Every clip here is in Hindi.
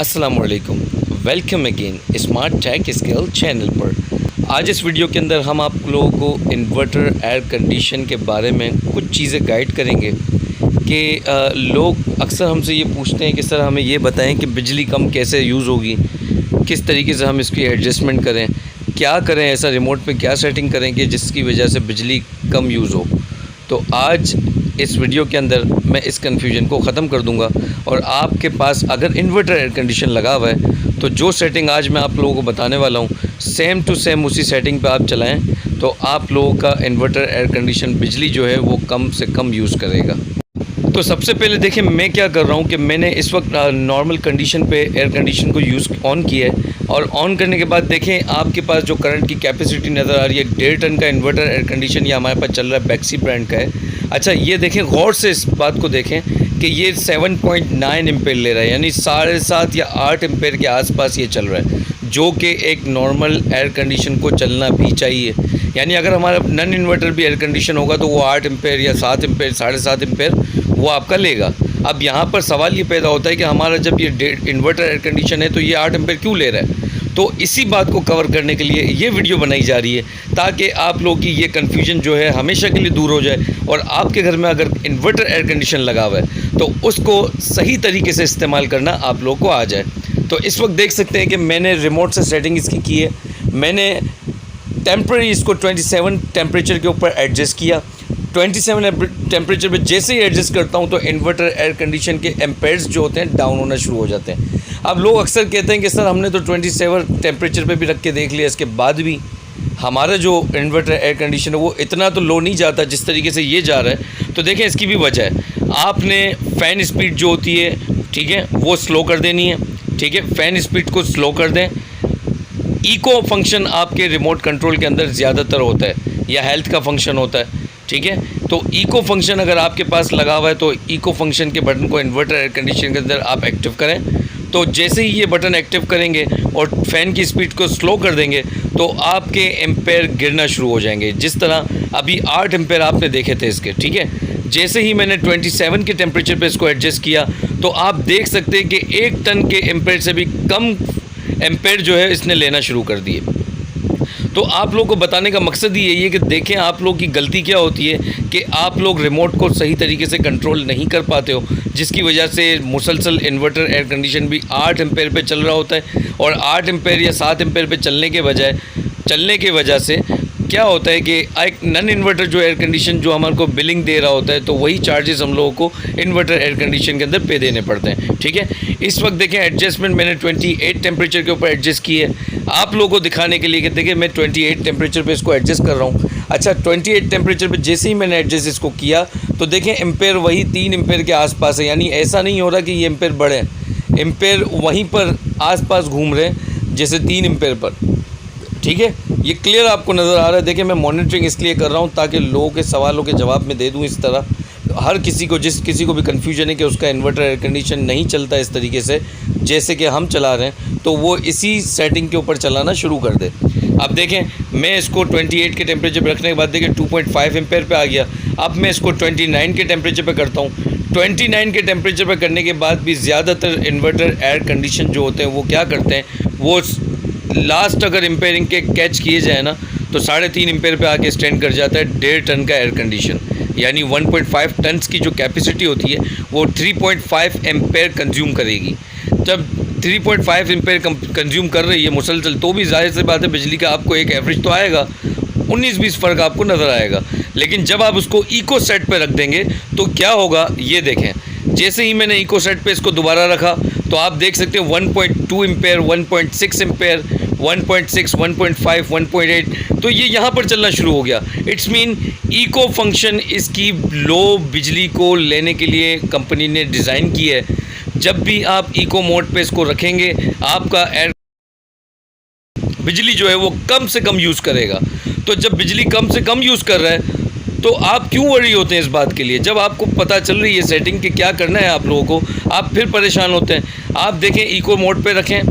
अस्सलामुअलैकुम, welcome again smart tech skill channel पर। आज इस वीडियो के अंदर हम आप लोगों को इन्वर्टर एयर कंडीशन के बारे में कुछ चीज़ें गाइड करेंगे कि लोग अक्सर हमसे ये पूछते हैं कि सर हमें ये बताएं कि बिजली कम कैसे यूज़ होगी, किस तरीके से हम इसकी एडजस्टमेंट करें, क्या करें, ऐसा रिमोट पे क्या सेटिंग करें कि जिसकी वजह से बिजली कम यूज़ हो। तो आज इस वीडियो के अंदर मैं इस कन्फ्यूजन को ख़त्म कर दूंगा और आपके पास अगर इन्वर्टर एयर कंडीशन लगा हुआ है तो जो सेटिंग आज मैं आप लोगों को बताने वाला हूँ सेम टू सेम उसी सेटिंग पे आप चलाएं तो आप लोगों का इन्वर्टर एयर कंडीशन बिजली जो है वो कम से कम यूज़ करेगा। तो सबसे पहले देखिए मैं क्या कर रहा हूँ कि मैंने इस वक्त नॉर्मल कंडीशन पे एयर कंडीशन को यूज़ ऑन किया है और ऑन करने के बाद देखें आपके पास जो करंट की कैपेसिटी नज़र आ रही है 1.5 टन का इन्वर्टर एयर कंडीशन ये हमारे पास चल रहा है बैक्सी ब्रांड का है। अच्छा ये देखें, गौर से इस बात को देखें कि ये 7.9 एम्पेयर ले रहा है, यानी 7.5 या 8 एम्पेयर के आसपास ये चल रहा है, जो कि एक नॉर्मल एयर कंडीशन को चलना भी चाहिए। यानी अगर हमारा नन इन्वर्टर भी एयर कंडीशन होगा तो वो 8 एम्पेयर या 7 एम्पेयर 7.5 एम्पेयर वो आपका लेगा। अब यहाँ पर सवाल ये पैदा होता है कि हमारा जब ये इन्वर्टर एयर कंडीशन है तो ये 8 एम्पेयर क्यों ले रहा है। तो इसी बात को कवर करने के लिए ये वीडियो बनाई जा रही है ताकि आप लोगों की ये कन्फ्यूजन जो है हमेशा के लिए दूर हो जाए और आपके घर में अगर इन्वर्टर एयर कंडीशन लगा हुआ है तो उसको सही तरीके से इस्तेमाल करना आप लोगों को आ जाए। तो इस वक्त देख सकते हैं कि मैंने रिमोट से सेटिंग इसकी की है। मैंने टेम्परेरी इसको 27 टेम्परेचर के ऊपर एडजस्ट किया। 27 टेम्परेचर पे जैसे ही एडजस्ट करता हूँ तो इन्वर्टर एयर कंडीशन के एम्पेयर्स जो होते हैं डाउन होना शुरू हो जाते हैं। अब लोग अक्सर कहते हैं कि सर हमने तो 27 टेम्परेचर पे भी रख के देख लिया, इसके बाद भी हमारा जो इन्वर्टर एयर कंडीशन है वो इतना तो लो नहीं जाता जिस तरीके से ये जा रहा है। तो देखें इसकी भी वजह है, आपने फ़ैन स्पीड जो होती है ठीक है वो स्लो कर देनी है। ठीक है, फ़ैन स्पीड को स्लो कर दें। इको फंक्शन आपके रिमोट कंट्रोल के अंदर ज़्यादातर होता है या हेल्थ का फंक्शन होता है। ठीक है, तो इको फंक्शन अगर आपके पास लगा हुआ है तो इको फंक्शन के बटन को इन्वर्टर एयर कंडीशन के अंदर आप एक्टिव करें। तो जैसे ही ये बटन एक्टिव करेंगे और फ़ैन की स्पीड को स्लो कर देंगे तो आपके एम्पेयर गिरना शुरू हो जाएंगे। जिस तरह अभी 8 एम्पेयर आपने देखे थे इसके, ठीक है, जैसे ही मैंने 27 के टेम्परेचर पे इसको एडजस्ट किया तो आप देख सकते हैं कि 1 टन के एम्पेयर से भी कम एम्पेयर जो है इसने लेना शुरू कर दिए। तो आप लोगों को बताने का मकसद ही यही है कि देखें आप लोग की गलती क्या होती है कि आप लोग रिमोट को सही तरीके से कंट्रोल नहीं कर पाते हो, जिसकी वजह से मुसलसल इन्वर्टर एयर कंडीशन भी 8 एम्पेयर पे चल रहा होता है और 8 एम्पेयर या 7 एम्पेयर पे चलने के वजह से क्या होता है कि एक नन इन्वर्टर जो एयर कंडीशन जो हमारे को बिलिंग दे रहा होता है तो वही चार्जेस हम लोगों को इन्वर्टर एयर कंडीशन के अंदर पे देने पड़ते हैं। ठीक है, इस वक्त देखें एडजस्टमेंट मैंने 28 टेम्परेचर के ऊपर एडजस्ट की है आप लोगों को दिखाने के लिए कि देखिए मैं 28 टेम्परेचर पे इसको एडजस्ट कर रहा हूँ। अच्छा 28 टेम्परेचर पे जैसे ही मैंने एडजस्ट इसको किया तो देखें एम्पेयर वही 3 एम्पेयर के आसपास है, यानी ऐसा नहीं हो रहा कि ये एम्पेयर बढ़े, एम्पेयर वहीं पर आसपास घूम रहे हैं जैसे 3 एम्पेयर पर। ठीक है, ये क्लियर आपको नज़र आ रहा है। देखिए मैं मॉनिटरिंग इसलिए कर रहा हूँ ताकि लोगों के सवालों के जवाब मैं दे दूँ इस तरह, हर किसी को जिस किसी को भी कन्फ्यूजन है कि उसका इन्वर्टर एयर कंडीशन नहीं चलता इस तरीके से जैसे कि हम चला रहे हैं तो वो इसी सेटिंग के ऊपर चलाना शुरू कर दे। अब देखें मैं इसको 28 के टेम्परेचर पर रखने के बाद देखिए 2.5 एम्पेयर पे आ गया। अब मैं इसको 29 के टेम्परेचर पे करता हूँ। 29 के टेम्परेचर पर करने के बाद भी ज़्यादातर इन्वर्टर एयर कंडीशन जो होते हैं वो क्या करते हैं, वो लास्ट अगर एम्पेयरिंग के कैच किए जाए ना तो 3.5 एम्पेयर पे आके स्टैंड कर जाता है 1.5 टन का एयर कंडीशन, यानी 1.5 टन्स की जो कैपेसिटी होती है वो 3.5 एम्पेयर कंज्यूम करेगी। जब 3.5 एम्पेयर कंज्यूम कर रही है मुसलसल तो भी जाहिर सी बात है बिजली का आपको एक एवरेज तो आएगा, 19-20 फ़र्क आपको नज़र आएगा। लेकिन जब आप उसको इको सेट पे रख देंगे तो क्या होगा ये देखें, जैसे ही मैंने इको सेट पे इसको दोबारा रखा तो आप देख सकते हैं 1.2 एम्पेयर 1.6 एम्पेयर 1.6 1.5 1.8 तो ये यहाँ पर चलना शुरू हो गया। इट्स मीन इको फंक्शन इसकी लो बिजली को लेने के लिए कंपनी ने डिज़ाइन की है। जब भी आप इको मोड पे इसको रखेंगे आपका एयर बिजली जो है वो कम से कम यूज़ करेगा। तो जब बिजली कम से कम यूज़ कर रहा है तो आप क्यों वरी होते हैं इस बात के लिए, जब आपको पता चल रही है सेटिंग कि क्या करना है आप लोगों को, आप फिर परेशान होते हैं। आप देखें इको मोड पे रखें,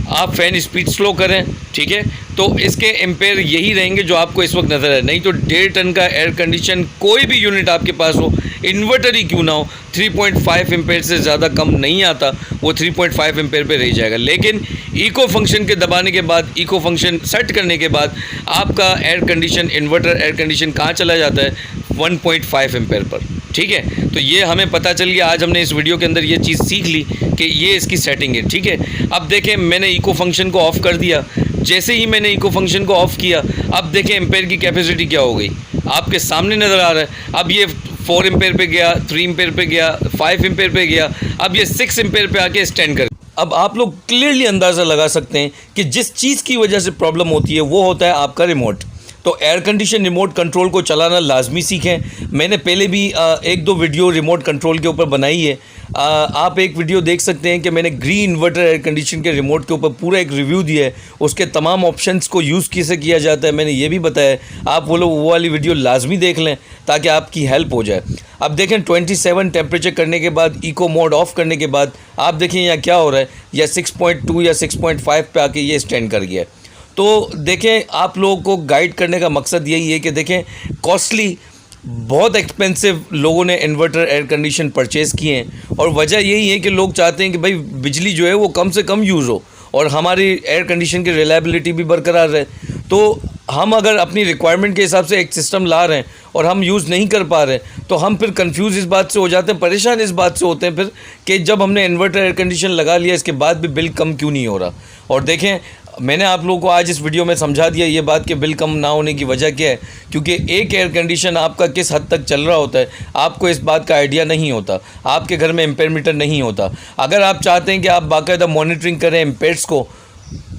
आप फ़ैन स्पीड स्लो करें, ठीक है, तो इसके एम्पेयर यही रहेंगे जो आपको इस वक्त नज़र है। नहीं तो 1.5 टन का एयर कंडीशन कोई भी यूनिट आपके पास हो, इन्वर्टर ही क्यों ना हो, 3.5 एम्पेयर से ज़्यादा कम नहीं आता, वो 3.5 एम्पेयर पे रह जाएगा। लेकिन इको फंक्शन के दबाने के बाद, इको फंक्शन सेट करने के बाद आपका air condition, inverter air condition कहाँ चला जाता है, 1.5 एम्पेयर पर। ठीक है, तो ये हमें पता चल गया। आज हमने इस वीडियो के अंदर ये चीज़ सीख ली कि ये इसकी सेटिंग है। ठीक है, अब देखें मैंने इको फंक्शन को ऑफ़ कर दिया। जैसे ही मैंने इको फंक्शन को ऑफ़ किया, अब देखें एम्पेयर की कैपेसिटी क्या हो गई, आपके सामने नज़र आ रहा है। अब ये 4 एम्पेयर पे गया, 3 एम्पेयर पे गया, 5 एम्पेयर पे गया, अब ये 6 एम्पेयर पे आके स्टैंड कर। अब आप लोग क्लियरली अंदाज़ा लगा सकते हैं कि जिस चीज़ की वजह से प्रॉब्लम होती है वो होता है आपका रिमोट। तो एयर कंडीशन रिमोट कंट्रोल को चलाना लाजमी सीखें। मैंने पहले भी 1-2 वीडियो रिमोट कंट्रोल के ऊपर बनाई है। आप एक वीडियो देख सकते हैं कि मैंने ग्रीन इन्वर्टर एयर कंडीशन के रिमोट के ऊपर पूरा एक रिव्यू दिया है, उसके तमाम ऑप्शंस को यूज़ कैसे किया जाता है मैंने ये भी बताया। आप वो लोग वो वाली वीडियो लाजमी देख लें ताकि आपकी हेल्प हो जाए। अब देखें 27 टेम्परेचर करने के बाद, इको मोड ऑफ़ करने के बाद आप देखें यहाँ क्या हो रहा है, या 6.2 या 6.5 पे आके ये स्टैंड कर गया है। तो देखें, आप लोगों को गाइड करने का मकसद यही है कि देखें कॉस्टली, बहुत एक्सपेंसिव लोगों ने इन्वर्टर एयर कंडीशन परचेज़ किए हैं, और वजह यही है कि लोग चाहते हैं कि भाई बिजली जो है वो कम से कम यूज़ हो और हमारी एयर कंडीशन की रिलायबिलिटी भी बरकरार रहे। तो हम अगर अपनी रिक्वायरमेंट के हिसाब से एक सिस्टम ला रहे हैं और हम यूज़ नहीं कर पा रहे हैं, तो हम फिर कंफ्यूज इस बात से हो जाते हैं, परेशान इस बात से होते हैं फिर कि जब हमने इन्वर्टर एयर कंडीशन लगा लिया इसके बाद भी बिल कम क्यों नहीं हो रहा। और देखें, मैंने आप लोगों को आज इस वीडियो में समझा दिया ये बात कि बिल कम ना होने की वजह क्या है, क्योंकि एक एयर कंडीशन आपका किस हद तक चल रहा होता है आपको इस बात का आइडिया नहीं होता, आपके घर में एम्पेयर मीटर नहीं होता। अगर आप चाहते हैं कि आप बाकायदा मॉनिटरिंग करें एम्पेयर्स को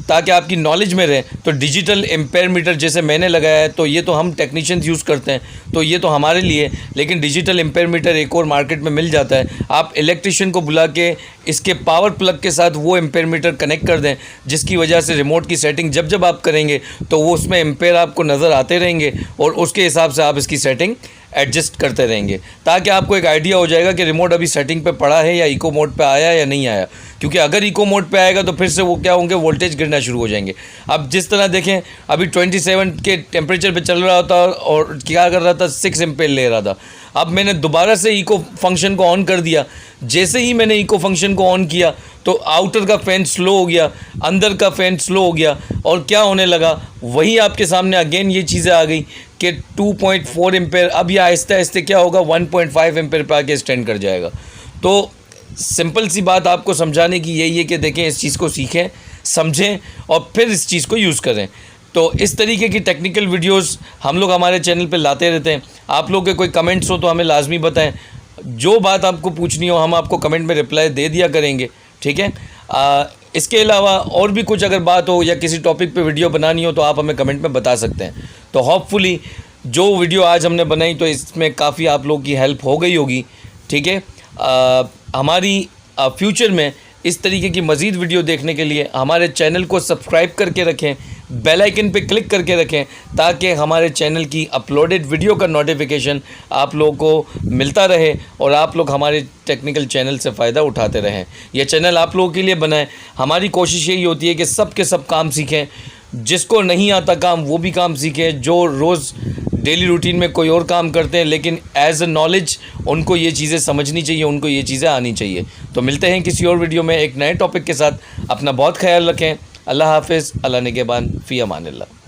ताकि आपकी नॉलेज में रहे, तो डिजिटल एम्पेयर मीटर जैसे मैंने लगाया है, तो ये तो हम टेक्नीशियंस यूज़ करते हैं, तो ये तो हमारे लिए। लेकिन डिजिटल एम्पेयर मीटर एक और मार्केट में मिल जाता है। आप इलेक्ट्रिशियन को बुला के इसके पावर प्लग के साथ वो एम्पेयर मीटर कनेक्ट कर दें, जिसकी वजह से रिमोट की सेटिंग जब जब आप करेंगे तो वो उसमें एम्पेयर आपको नज़र आते रहेंगे और उसके हिसाब से आप इसकी सेटिंग एडजस्ट करते रहेंगे, ताकि आपको एक आइडिया हो जाएगा कि रिमोट अभी सेटिंग पे पड़ा है या इको मोड पे आया या नहीं आया। क्योंकि अगर इको मोड पे आएगा तो फिर से वो क्या होंगे, वोल्टेज गिरना शुरू हो जाएंगे। अब जिस तरह देखें, अभी 27 के टेम्परेचर पे चल रहा था और क्या कर रहा था, 6 एम्पेयर ले रहा था। अब मैंने दोबारा से इको फंक्शन को ऑन कर दिया। जैसे ही मैंने इको फंक्शन को ऑन किया तो आउटर का फ़ैन स्लो हो गया, अंदर का फ़ैन स्लो हो गया, और क्या होने लगा, वही आपके सामने अगेन ये चीज़ें आ गई कि 2.4 एम्पेयर, अब ये आहिस्ते आहिस्ते क्या होगा, 1.5 एम्पेयर पे आके स्टैंड कर जाएगा। तो सिंपल सी बात आपको समझाने की यही है कि देखें, इस चीज़ को सीखें, समझें और फिर इस चीज़ को यूज़ करें। तो इस तरीके की टेक्निकल वीडियोस हम लोग हमारे चैनल पे लाते रहते हैं। आप लोग के कोई कमेंट्स हो तो हमें लाजमी बताएं, जो बात आपको पूछनी हो हम आपको कमेंट में रिप्लाई दे दिया करेंगे। ठीक है, इसके अलावा और भी कुछ अगर बात हो या किसी टॉपिक पे वीडियो बनानी हो तो आप हमें कमेंट में बता सकते हैं। तो होपफुली जो वीडियो आज हमने बनाई तो इसमें काफ़ी आप लोगों की हेल्प हो गई होगी। ठीक है, हमारी फ्यूचर में इस तरीके की मज़ीद वीडियो देखने के लिए हमारे चैनल को सब्सक्राइब करके रखें, बेल आइकन पे क्लिक करके रखें, ताकि हमारे चैनल की अपलोडेड वीडियो का नोटिफिकेशन आप लोगों को मिलता रहे और आप लोग हमारे टेक्निकल चैनल से फ़ायदा उठाते रहें। यह चैनल आप लोगों के लिए बना है। हमारी कोशिश यही होती है कि सब के सब काम सीखें, जिसको नहीं आता काम वो भी काम सीखें, जो रोज़ डेली रूटीन में कोई और काम करते हैं लेकिन एज अ नॉलेज उनको ये चीज़ें समझनी चाहिए, उनको ये चीज़ें आनी चाहिए। तो मिलते हैं किसी और वीडियो में एक नए टॉपिक के साथ। अपना बहुत ख्याल रखें। अल्लाह हाफ़िज़। अल्लाह निगहबान। फ़ी अमानिल्लाह।